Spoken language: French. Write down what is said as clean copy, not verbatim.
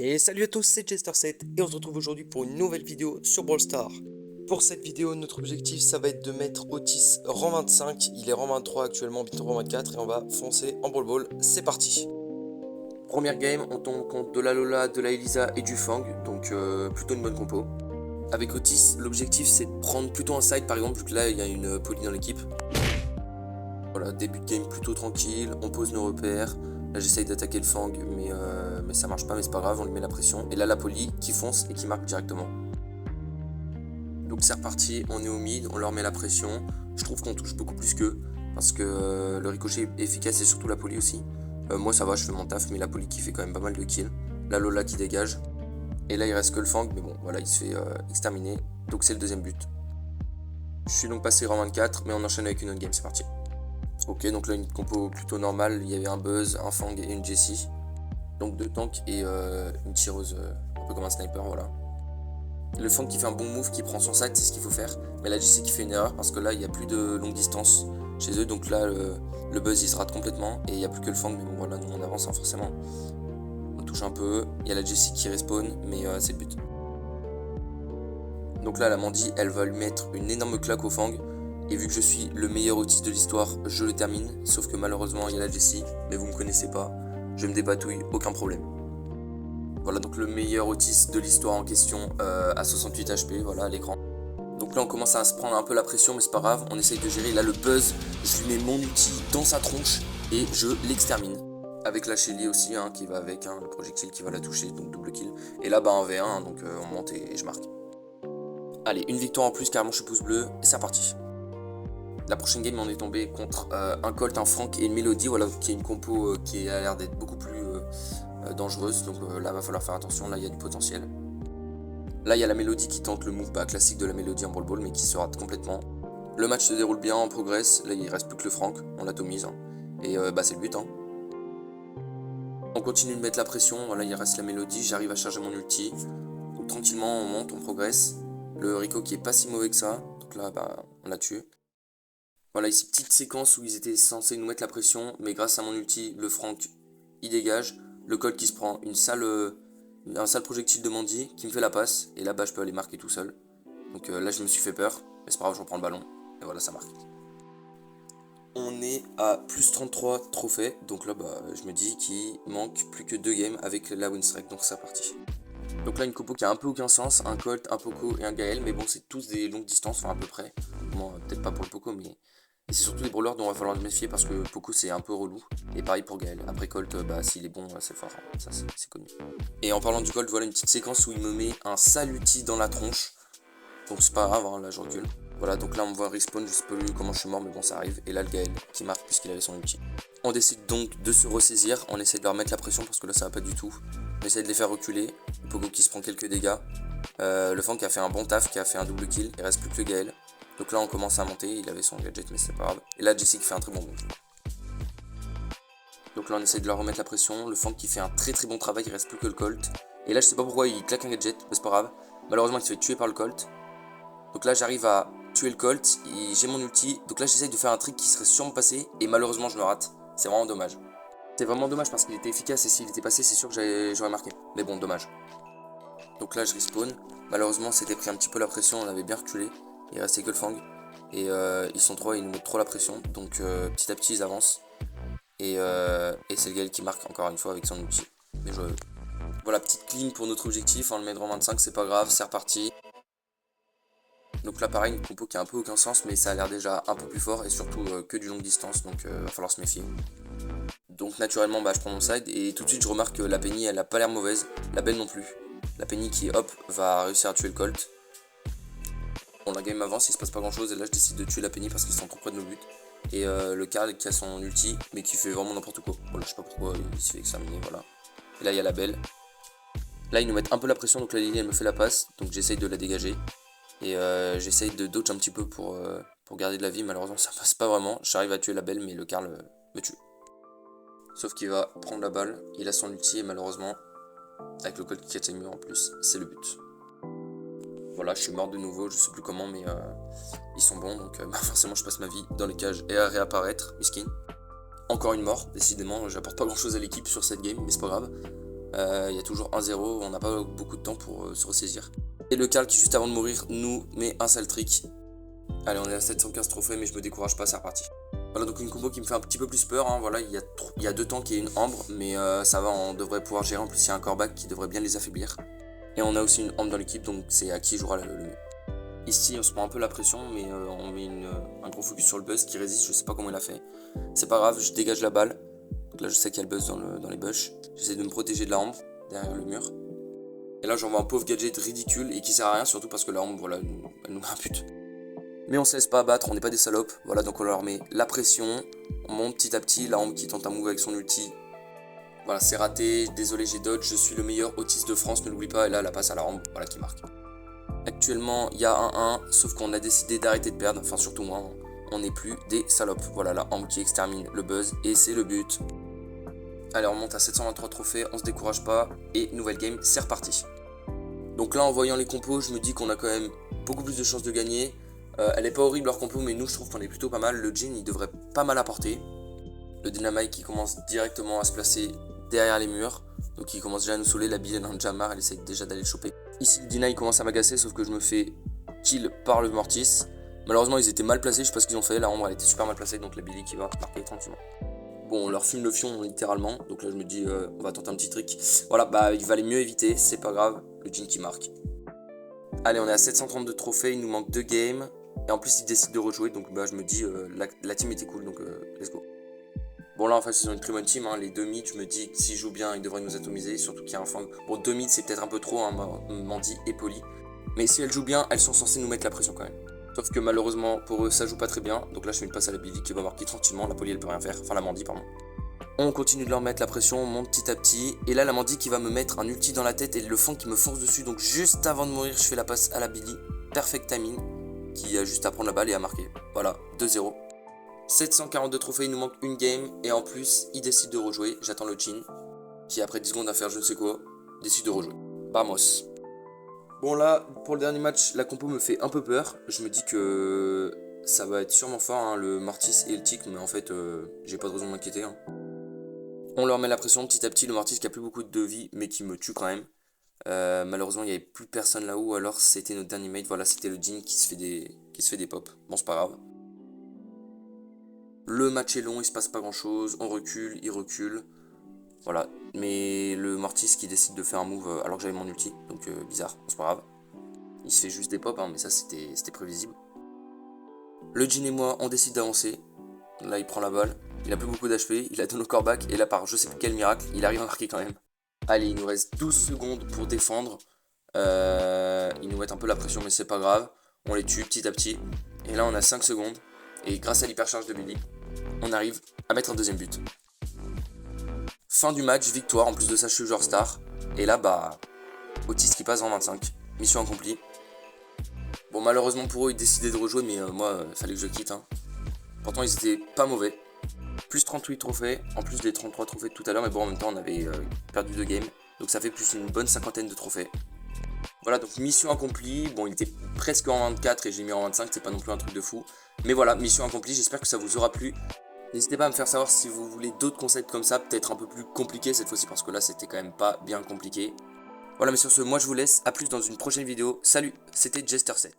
Et salut à tous, c'est Jester7 et on se retrouve aujourd'hui pour une nouvelle vidéo sur Brawl Stars. Pour cette vidéo, notre objectif ça va être de mettre Otis rang 25, il est rang 23 actuellement, bientôt rang 24 et on va foncer en Brawl Ball, c'est parti. Première game, on tombe contre de la Lola, de la Elisa et du Fang, donc plutôt une bonne compo. Avec Otis, l'objectif c'est de prendre plutôt un side par exemple, vu que là il y a une Polly dans l'équipe. Voilà, début de game plutôt tranquille, on pose nos repères. Là j'essaye d'attaquer le Fang mais ça marche pas, mais c'est pas grave, on lui met la pression. Et là la Polly qui fonce et qui marque directement. Donc c'est reparti, on est au mid, on leur met la pression. Je trouve qu'on touche beaucoup plus qu'eux parce que le ricochet est efficace et surtout la Polly aussi. Moi ça va, je fais mon taf, mais la Polly qui fait quand même pas mal de kills. La Lola qui dégage. Et là il reste que le Fang, mais bon voilà, il se fait exterminer. Donc c'est le deuxième but. Je suis donc passé rang 24, mais on enchaîne avec une autre game, c'est parti. Ok, donc là une compo plutôt normale, il y avait un Buzz, un Fang et une Jessie. Donc deux tanks et une tireuse, un peu comme un sniper, voilà. Le Fang qui fait un bon move, qui prend son side, c'est ce qu'il faut faire. Mais la Jessie qui fait une erreur parce que là il n'y a plus de longue distance chez eux. Donc là le Buzz il se rate complètement et il n'y a plus que le Fang. Mais bon voilà, nous on avance hein, forcément. On touche un peu, il y a la Jessie qui respawn, mais c'est le but. Donc là la Mandy elle va lui mettre une énorme claque au Fang. Et vu que je suis le meilleur Otis de l'histoire, je le termine. Sauf que malheureusement il y a la Jessie, mais vous me connaissez pas. Je me dépatouille, aucun problème. Voilà donc le meilleur Otis de l'histoire en question à 68 HP, voilà à l'écran. Donc là on commence à se prendre un peu la pression, mais c'est pas grave, on essaye de gérer. Là le Buzz, je lui mets mon ulti dans sa tronche et je l'extermine. Avec la Shelly aussi hein, qui va avec, hein, le projectile qui va la toucher, donc double kill. Et là bah un V1, hein, donc on monte et je marque. Allez, une victoire en plus carrément je suis pouce bleu et c'est reparti. La prochaine game on est tombé contre un Colt, un Frank et une Mélodie, voilà, qui est une compo qui a l'air d'être beaucoup plus dangereuse, donc là va falloir faire attention, là il y a du potentiel. Là il y a la Mélodie qui tente le move classique de la Mélodie en Brawl Ball mais qui se rate complètement. Le match se déroule bien, on progresse, là il reste plus que le Frank, on l'atomise hein. Et c'est le but hein. On continue de mettre la pression, voilà il reste la Mélodie, j'arrive à charger mon ulti. Donc tranquillement on monte, on progresse. Le Rico qui est pas si mauvais que ça, donc là on l'a tué. Voilà, ici petite séquence où ils étaient censés nous mettre la pression, mais grâce à mon ulti, le Frank, il dégage. Le Colt qui se prend un sale projectile de Mandy qui me fait la passe, et là je peux aller marquer tout seul. Donc là je me suis fait peur, mais c'est pas grave, je reprends le ballon, et voilà ça marque. On est à plus 33 trophées, donc là je me dis qu'il manque plus que 2 games avec la win streak, donc c'est parti. Donc là une compo qui a un peu aucun sens, un Colt, un Poco et un Gaël, mais bon c'est tous des longues distances, enfin à peu près. Bon peut-être pas pour le Poco, mais et c'est surtout les brawlers dont il va falloir se méfier parce que Poco c'est un peu relou. Et pareil pour Gaël. Après Colt, s'il est bon, c'est fort, ça c'est connu. Et en parlant du Colt, voilà une petite séquence où il me met un saluti dans la tronche. Donc c'est pas grave, hein, là je recule. Voilà, donc là on me voit respawn, je sais pas comment je suis mort, mais bon ça arrive. Et là le Gaël qui marque puisqu'il avait son ulti. On décide donc de se ressaisir, on essaie de leur mettre la pression parce que là ça va pas du tout. On essaie de les faire reculer. Poco qui se prend quelques dégâts. Le Fang qui a fait un bon taf, qui a fait un double kill. Il reste plus que le Gaël. Donc là on commence à monter, il avait son gadget mais c'est pas grave. Et là Jessie qui fait un très bon move. Donc là on essaie de leur remettre la pression. Le Fang qui fait un très bon travail, il reste plus que le Colt. Et là je sais pas pourquoi il claque un gadget, mais c'est pas grave. Malheureusement il se fait tuer par le Colt. Donc là j'arrive à tuer le Colt, j'ai mon ulti. Donc là j'essaye de faire un trick qui serait sûrement passé. Et malheureusement je le rate, c'est vraiment dommage. C'est vraiment dommage parce qu'il était efficace et s'il était passé c'est sûr que j'aurais marqué. Mais bon dommage. Donc là je respawn. Malheureusement c'était pris un petit peu la pression, on avait bien reculé. Il restait que le Fang. Et ils sont 3, ils nous mettent trop la pression. Donc petit à petit ils avancent. Et c'est le Gaël qui marque encore une fois avec son outil. Mais voilà, petite clean pour notre objectif. On le met en 25, c'est pas grave, c'est reparti. Donc là pareil, une compo qui a un peu aucun sens. Mais ça a l'air déjà un peu plus fort. Et surtout que du longue distance. Donc va falloir se méfier. Donc naturellement je prends mon side. Et tout de suite je remarque que la Penny elle a pas l'air mauvaise. La belle non plus. La Penny qui hop va réussir à tuer le Colt. Bon la game avance, il se passe pas grand chose et là je décide de tuer la Penny parce qu'ils sont trop près de nos buts. Et le Karl qui a son ulti mais qui fait vraiment n'importe quoi. Voilà, je sais pas pourquoi il se fait exterminer, voilà. Et là il y a la Belle. Là ils nous mettent un peu la pression donc la Lily elle me fait la passe. Donc j'essaye de la dégager. Et j'essaye de dodge un petit peu pour garder de la vie. Malheureusement ça passe pas vraiment. J'arrive à tuer la Belle mais le Karl me tue. Sauf qu'il va prendre la balle, il a son ulti et malheureusement avec le Colt qui casse en plus, c'est le but. Voilà, je suis mort de nouveau, je sais plus comment, mais ils sont bons, donc forcément je passe ma vie dans les cages et à réapparaître, miskin. Encore une mort, décidément, j'apporte pas grand chose à l'équipe sur cette game, mais c'est pas grave. Il y a toujours 1-0, on n'a pas beaucoup de temps pour se ressaisir. Et le Karl qui juste avant de mourir nous met un sale trick. Allez, on est à 715 trophées, mais je me décourage pas, c'est reparti. Voilà, donc une combo qui me fait un petit peu plus peur, hein. Voilà, il y a deux tanks et une ambre, mais ça va, on devrait pouvoir gérer. En plus, il y a un corback qui devrait bien les affaiblir. Et on a aussi une ambre dans l'équipe, donc c'est à qui jouera le mieux. Ici, on se prend un peu la pression, mais on met un gros focus sur le buzz qui résiste, je sais pas comment il a fait. C'est pas grave, je dégage la balle. Donc là, je sais qu'il y a le buzz dans les bush. J'essaie de me protéger de la ambre derrière le mur. Et là, j'envoie un pauvre gadget ridicule et qui sert à rien, surtout parce que la ambre, voilà, elle nous met un but. Mais on se laisse pas abattre, on n'est pas des salopes. Voilà, donc on leur met la pression. On monte petit à petit, la ambre qui tente un move avec son ulti. Voilà, c'est raté, désolé, j'ai dodge, je suis le meilleur autiste de France, ne l'oublie pas. Et là, la passe à la ambre, voilà, qui marque. Actuellement, il y a 1-1, sauf qu'on a décidé d'arrêter de perdre, enfin surtout moi, on n'est plus des salopes. Voilà, la ambre qui extermine le buzz, et c'est le but. Allez, on monte à 723 trophées, on se décourage pas, et nouvelle game, c'est reparti. Donc là, en voyant les compos, je me dis qu'on a quand même beaucoup plus de chances de gagner. Elle est pas horrible leur compo, mais nous, je trouve qu'on est plutôt pas mal. Le Jhin, il devrait pas mal apporter. Le Dynamite qui commence directement à se placer derrière les murs, donc il commence déjà à nous saouler. La Billy, elle en a déjà marre, elle essaie déjà d'aller le choper. Ici, le Deny commence à m'agacer, sauf que je me fais kill par le Mortis. Malheureusement, ils étaient mal placés, je sais pas ce qu'ils ont fait. La Ambre, elle était super mal placée, donc la Billy qui va marquer tranquillement. Bon, on leur fume le fion littéralement, donc là je me dis on va tenter un petit trick. Voilà, bah il valait mieux éviter, c'est pas grave, le Jhin qui marque. Allez, on est à 732 trophées, il nous manque 2 games. Et en plus, ils décident de rejouer, donc bah je me dis la team était cool, donc let's go. Bon là en fait ils ont une très bonne team, hein. Les deux mid, je me dis que s'ils jouent bien ils devraient nous atomiser, surtout qu'il y a un fang. Bon 2 mid c'est peut-être un peu trop, hein, Mandy et Polly. Mais si elles jouent bien, elles sont censées nous mettre la pression quand même. Sauf que malheureusement pour eux ça joue pas très bien, donc là je fais une passe à la Billy qui va marquer tranquillement, la Polly elle peut rien faire, enfin la Mandy pardon. On continue de leur mettre la pression, on monte petit à petit, et là la Mandy qui va me mettre un ulti dans la tête et le fang qui me force dessus, donc juste avant de mourir je fais la passe à la Billy, perfect timing, qui a juste à prendre la balle et à marquer. Voilà, 2-0. 742 trophées, il nous manque une game, et en plus, il décide de rejouer. J'attends le Jhin, qui après 10 secondes à faire je ne sais quoi, décide de rejouer. Vamos. Bon là, pour le dernier match, la compo me fait un peu peur. Je me dis que ça va être sûrement fort, hein, le Mortis et le Tick, mais en fait, j'ai pas de raison de m'inquiéter. Hein. On leur met la pression petit à petit, le Mortis qui a plus beaucoup de vie, mais qui me tue quand même. Malheureusement, il n'y avait plus personne là-haut, alors c'était notre dernier mate. Voilà, c'était le Jhin qui se fait des pop. Bon, c'est pas grave. Le match est long, il se passe pas grand chose, on recule, il recule. Voilà, mais le Mortis qui décide de faire un move alors que j'avais mon ulti, donc bizarre, c'est pas grave. Il se fait juste des pop, hein, mais ça c'était prévisible. Le Jhin et moi, on décide d'avancer. Là, il prend la balle, il a plus beaucoup d'HP, il a donné au corback, et là, par je sais plus quel miracle, il arrive à marquer quand même. Allez, il nous reste 12 secondes pour défendre. Ils nous mettent un peu la pression, mais c'est pas grave. On les tue petit à petit. Et là, on a 5 secondes. Et grâce à l'hypercharge de Billy, on arrive à mettre un deuxième but. Fin du match, victoire, en plus de ça je suis joueur star. Et là bah, Autiste qui passe en 25, mission accomplie. Bon malheureusement pour eux ils décidaient de rejouer mais moi fallait que je quitte. Hein. Pourtant ils étaient pas mauvais. Plus 38 trophées, en plus des 33 trophées de tout à l'heure, mais bon en même temps on avait perdu 2 games. Donc ça fait plus une bonne cinquantaine de trophées. Voilà, donc mission accomplie. Bon, il était presque en 24 et j'ai mis en 25, c'est pas non plus un truc de fou. Mais voilà, mission accomplie, j'espère que ça vous aura plu. N'hésitez pas à me faire savoir si vous voulez d'autres concepts comme ça, peut-être un peu plus compliqués cette fois-ci, parce que là c'était quand même pas bien compliqué. Voilà, mais sur ce, moi je vous laisse, à plus dans une prochaine vidéo. Salut, c'était Jester7.